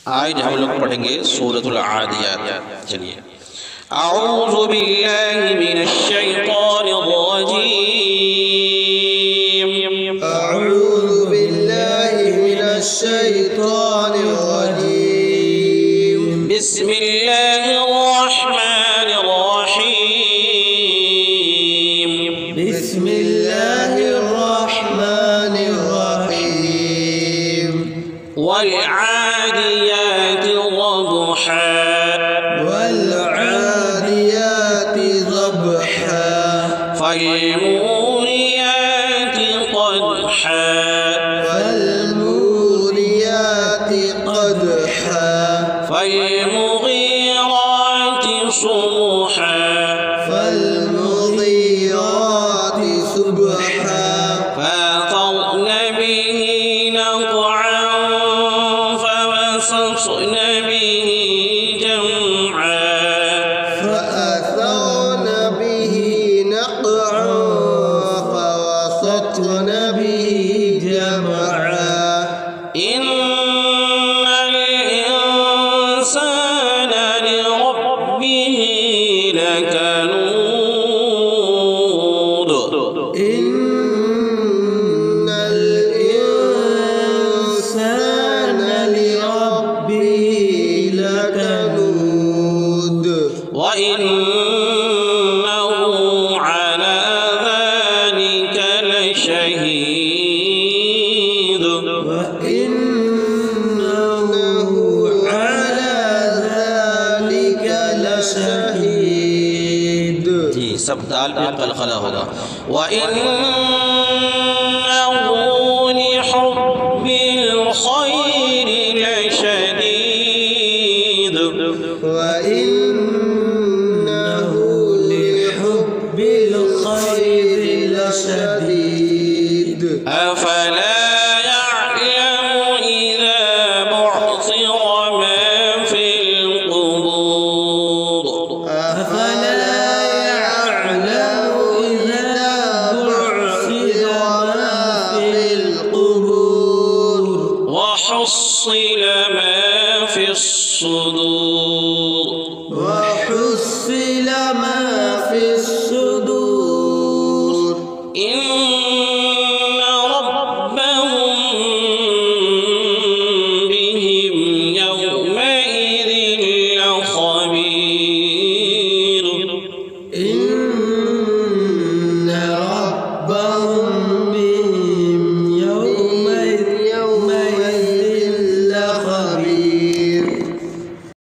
आज हम लोग पढ़ेंगे सूरतुल आदियात। चलिए, अऊज़ु बिल्लाहि मिनश शैतानिर रजीम, अऊज़ु बिल्लाहि मिनश शैतानिर रजीम, बिस्मिल्लाहिर रहमानिर रहीम, बिस्मिल्लाहिर रहमानिर रहीम, वल आदियाति ज़बहा, वल आदियाति ज़बहा, फल्मुरियाति क़दहा, फल्मुरियाति क़दहा, फल्मुगीराति सुबहा, फल्मुगीराति सुबहा, فأثرن به نقعا فوسطن به جمعا، فأثرن به نقعا فوسطن به جمعا، إن الإنسان لربه لكنود، إن الإنسان لربه لكنود، وإنه على ذلك لشهيد، وإنه على ذلك لشهيد. जी सब दाल पे कलकला होगा। وإنه لحب الخير لشديد، وإنه لحب الخير لشديد. أفلا يعلم إذا بعثر ما في القبور، أفلا يعلم إذا بعثر ما في القبور، وحصل ما في الصدور،